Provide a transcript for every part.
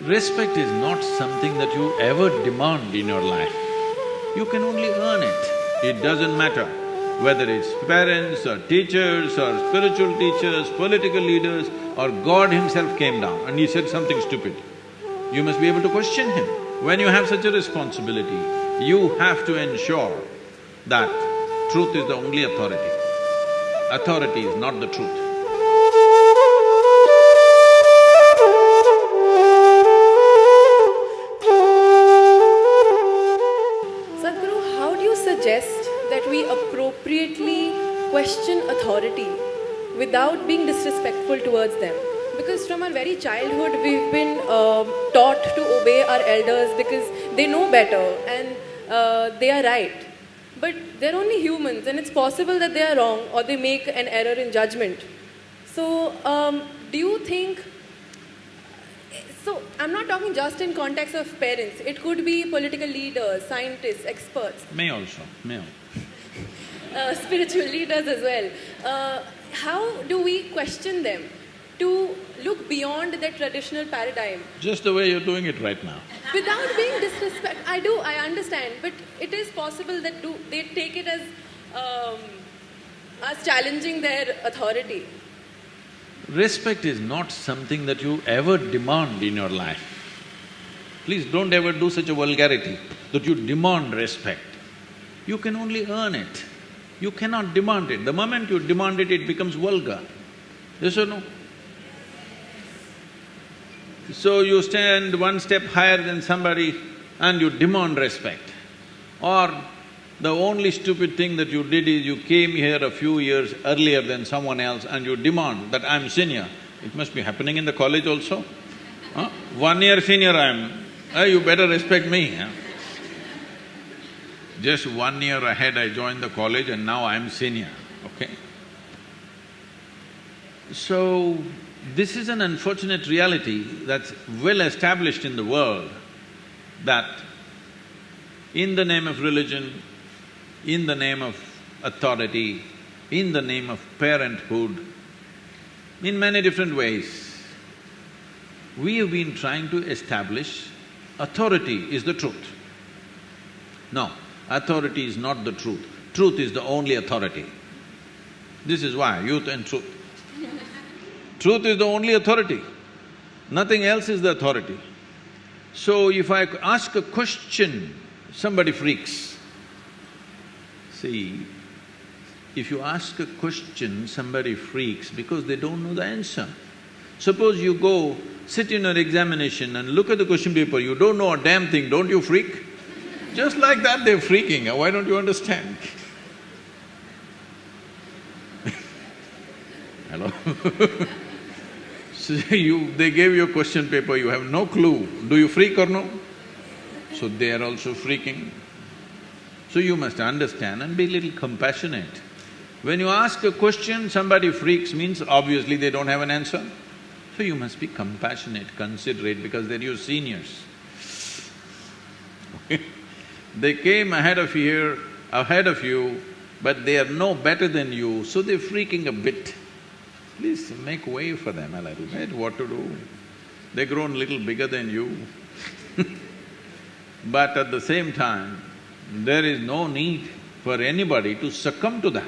Respect is not something that you ever demand in your life. You can only earn it. It doesn't matter whether it's parents or teachers or spiritual teachers, political leaders, or God himself came down and he said something stupid. You must be able to question him. When you have such a responsibility, you have to ensure that truth is the only authority. Authority is not the truth. Sadhguru, how do you suggest that we appropriately question authority without being disrespectful towards them? Because from our very childhood, we've been taught to obey our elders because they know better and they are right. But they're only humans and it's possible that they are wrong or they make an error in judgment. So, do you think… So, I'm not talking just in context of parents. It could be political leaders, scientists, experts. May also. Spiritual leaders as well. How do we question them to look beyond their traditional paradigm? Just the way you're doing it right now. Without being disrespectful. I understand, but it is possible that they take it as challenging their authority. Respect is not something that you ever demand in your life. Please don't ever do such a vulgarity that you demand respect. You can only earn it. You cannot demand it. The moment you demand it, it becomes vulgar. Yes or no? So you stand one step higher than somebody and you demand respect. Or the only stupid thing that you did is you came here a few years earlier than someone else and you demand that I'm senior. It must be happening in the college also. 1 year senior I am, you better respect me. Just 1 year ahead I joined the college and now I'm senior, okay? So, this is an unfortunate reality that's well established in the world, that in the name of religion, in the name of authority, in the name of parenthood, in many different ways, we have been trying to establish authority is the truth. No, authority is not the truth. Truth is the only authority. This is why, youth and truth. Truth is the only authority. Nothing else is the authority. So if I ask a question, somebody freaks. See, if you ask a question, somebody freaks because they don't know the answer. Suppose you go, sit in an examination and look at the question paper, you don't know a damn thing, don't you freak? Just like that they're freaking, why don't you understand? Hello? So they gave you a question paper, you have no clue, do you freak or no? So they are also freaking. So you must understand and be a little compassionate. When you ask a question, somebody freaks means obviously they don't have an answer. So you must be compassionate, considerate because they're your seniors. They came ahead of you, but they are no better than you, so they're freaking a bit. Please make way for them a little bit, what to do? They've grown a little bigger than you. But at the same time, there is no need for anybody to succumb to that.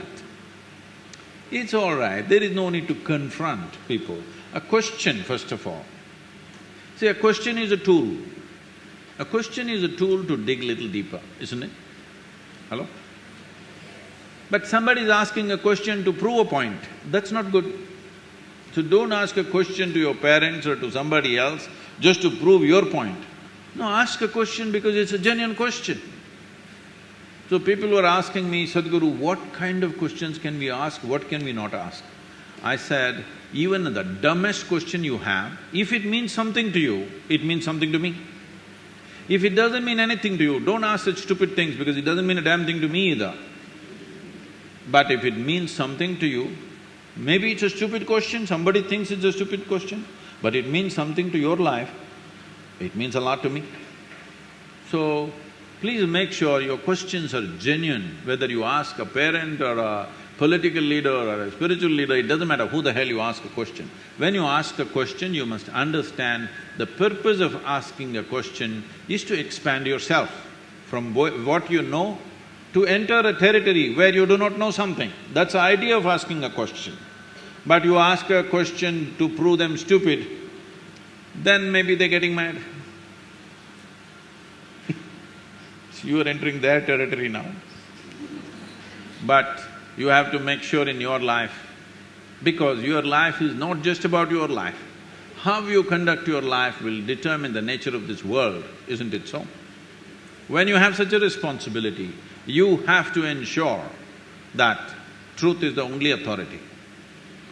It's all right, there is no need to confront people. A question, first of all. See, a question is a tool. A question is a tool to dig little deeper, isn't it? Hello? But somebody is asking a question to prove a point, that's not good. So don't ask a question to your parents or to somebody else just to prove your point. No, ask a question because it's a genuine question. So people were asking me, Sadhguru, what kind of questions can we ask, what can we not ask? I said, even the dumbest question you have, if it means something to you, it means something to me. If it doesn't mean anything to you, don't ask such stupid things because it doesn't mean a damn thing to me either. But if it means something to you, maybe it's a stupid question, somebody thinks it's a stupid question, but it means something to your life, it means a lot to me. So, please make sure your questions are genuine, whether you ask a parent or a political leader or a spiritual leader, it doesn't matter who the hell you ask a question. When you ask a question, you must understand the purpose of asking a question is to expand yourself from what you know to enter a territory where you do not know something. That's the idea of asking a question. But you ask a question to prove them stupid, then maybe they're getting mad. You are entering their territory now. But you have to make sure in your life, because your life is not just about your life. How you conduct your life will determine the nature of this world, isn't it so? When you have such a responsibility, you have to ensure that truth is the only authority.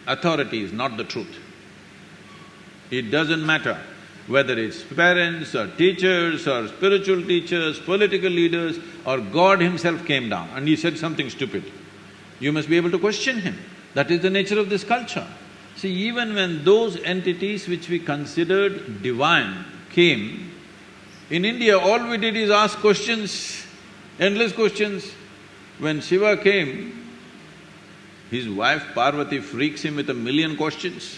Authority is not the truth. It doesn't matter whether it's parents or teachers or spiritual teachers, political leaders, or God himself came down and he said something stupid. You must be able to question him. That is the nature of this culture. See, even when those entities which we considered divine came, in India all we did is ask questions, endless questions. When Shiva came, his wife Parvati freaks him with 1,000,000 questions.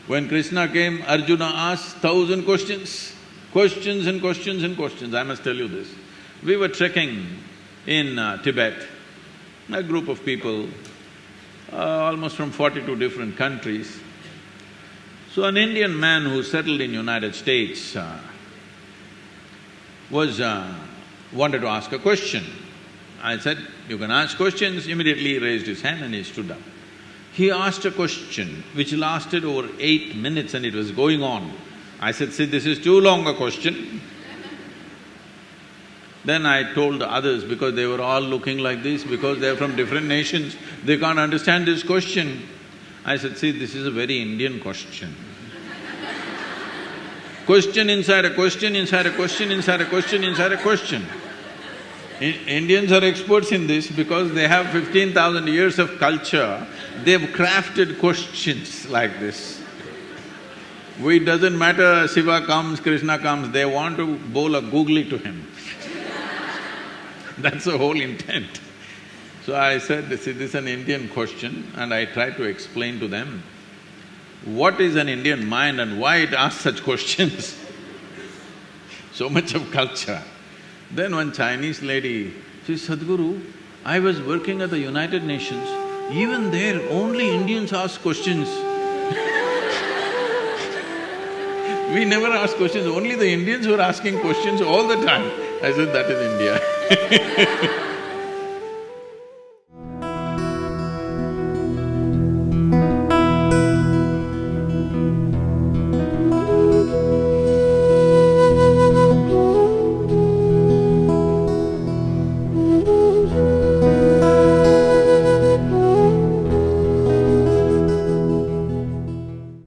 When Krishna came, Arjuna asked 1,000 questions, questions and questions and questions. I must tell you this. We were trekking in Tibet, a group of people, almost from 42 different countries. So an Indian man who settled in United States wanted to ask a question. I said, "You can ask questions." Immediately he raised his hand and he stood up. He asked a question which lasted over 8 minutes and it was going on. I said, "See, this is too long a question." Then I told the others, because they were all looking like this, because they're from different nations, they can't understand this question. I said, "See, this is a very Indian question." Question inside a question, inside a question, inside a question, inside a question. Indians are experts in this because they have 15,000 years of culture, they've crafted questions like this. It doesn't matter Shiva comes, Krishna comes, they want to bowl a googly to him. That's the whole intent. So I said, "See, this is an Indian question," and I tried to explain to them what is an Indian mind and why it asks such questions. So much of culture. Then one Chinese lady, she said, "Sadhguru, I was working at the United Nations, even there only Indians ask questions." We never ask questions, only the Indians were asking questions all the time. I said, "That is India."